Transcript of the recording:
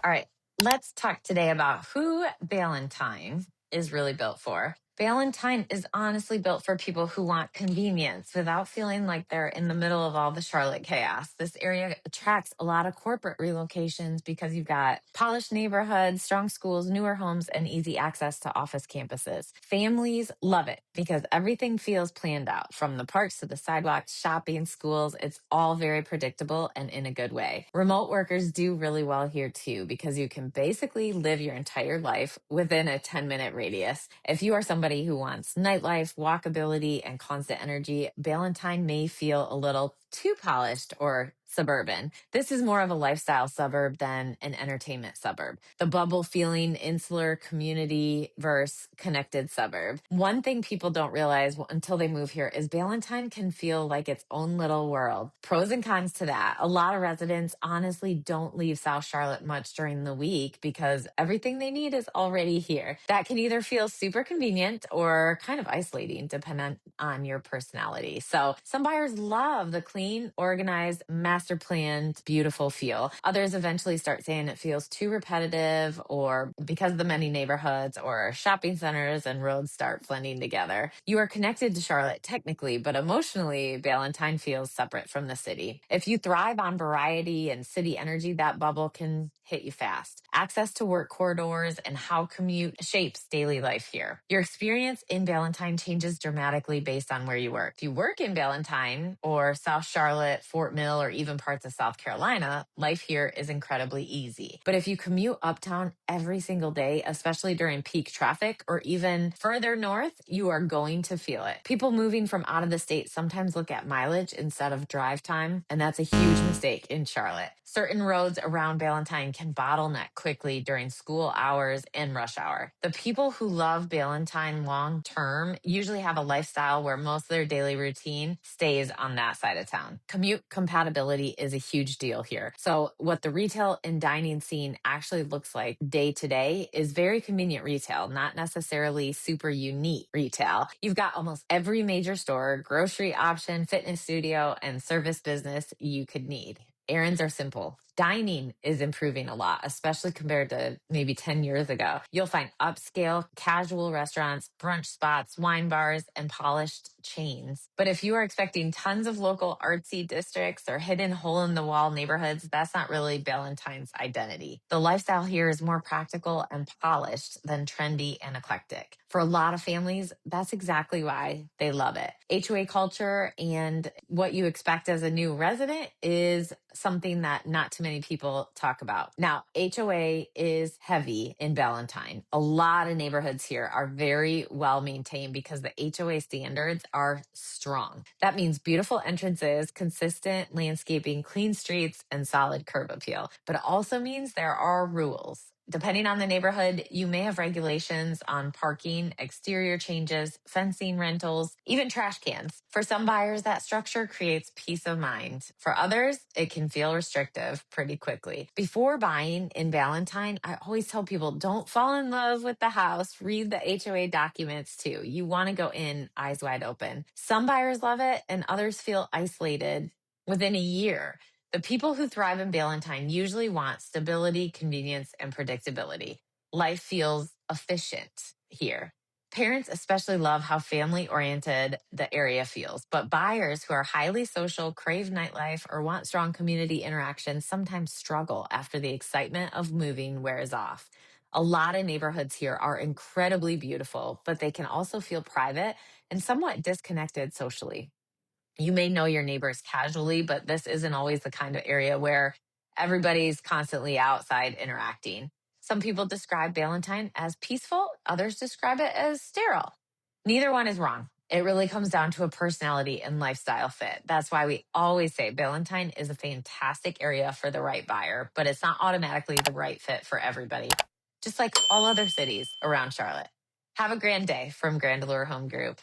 All right, let's talk today about who Ballantyne is really built for. Ballantyne is honestly built for people who want convenience without feeling like they're in the middle of all the Charlotte chaos. This area attracts a lot of corporate relocations because you've got polished neighborhoods, strong schools, newer homes, and easy access to office campuses. Families love it because everything feels planned out from the parks to the sidewalks, shopping, schools. It's all very predictable and in a good way. Remote workers do really well here too because you can basically live your entire life within a 10-minute radius. If you are somebody who wants nightlife, walkability, and constant energy, Ballantyne may feel a little too polished or suburban. This is more of a lifestyle suburb than an entertainment suburb. The bubble feeling insular community versus connected suburb. One thing people don't realize until they move here is Ballantyne can feel like its own little world. Pros and cons to that. A lot of residents honestly don't leave South Charlotte much during the week because everything they need is already here. That can either feel super convenient or kind of isolating depending on your personality. So some buyers love the clean, organized, master planned, beautiful feel. Others eventually start saying it feels too repetitive or because of the many neighborhoods or shopping centers and roads start blending together. You are connected to Charlotte technically, but emotionally, Ballantyne feels separate from the city. If you thrive on variety and city energy, that bubble can hit you fast. Access to work corridors and how commute shapes daily life here. Your experience in Ballantyne changes dramatically based on where you work. If you work in Ballantyne or South Charlotte, Fort Mill, or even parts of South Carolina, life here is incredibly easy. But if you commute uptown every single day, especially during peak traffic or even further north, you are going to feel it. People moving from out of the state sometimes look at mileage instead of drive time, and that's a huge mistake in Charlotte. Certain roads around Ballantyne can bottleneck quickly during school hours and rush hour. The people who love Ballantyne long term usually have a lifestyle where most of their daily routine stays on that side of town. Commute compatibility is a huge deal here. So, what the retail and dining scene actually looks like day to day is very convenient retail, not necessarily super unique retail. You've got almost every major store, grocery option, fitness studio, and service business you could need. Errands are simple. Dining is improving a lot, especially compared to maybe 10 years ago. You'll find upscale, casual restaurants, brunch spots, wine bars, and polished chains. But if you are expecting tons of local artsy districts or hidden hole in the wall neighborhoods, that's not really Ballantyne's identity. The lifestyle here is more practical and polished than trendy and eclectic. For a lot of families, that's exactly why they love it. HOA culture and what you expect as a new resident is something that not too many people talk about. Now, HOA is heavy in Ballantyne. A lot of neighborhoods here are very well maintained because the HOA standards are strong. That means beautiful entrances, consistent landscaping, clean streets, and solid curb appeal. But it also means there are rules. Depending on the neighborhood, you may have regulations on parking, exterior changes, fencing, rentals, even trash cans. For some buyers, that structure creates peace of mind. For others, it can feel restrictive pretty quickly. Before buying in Ballantyne, I always tell people don't fall in love with the house. Read the HOA documents too. You want to go in eyes wide open. Some buyers love it and others feel isolated within a year. The people who thrive in Ballantyne usually want stability, convenience, and predictability. Life feels efficient here. Parents especially love how family oriented the area feels, but buyers who are highly social, crave nightlife, or want strong community interaction sometimes struggle after the excitement of moving wears off. A lot of neighborhoods here are incredibly beautiful, but they can also feel private and somewhat disconnected socially. You may know your neighbors casually, but this isn't always the kind of area where everybody's constantly outside interacting. Some people describe Ballantyne as peaceful, others describe it as sterile. Neither one is wrong. It really comes down to a personality and lifestyle fit. That's why we always say Ballantyne is a fantastic area for the right buyer, but it's not automatically the right fit for everybody, just like all other cities around Charlotte. Have a grand day from Grand Allure Home Group.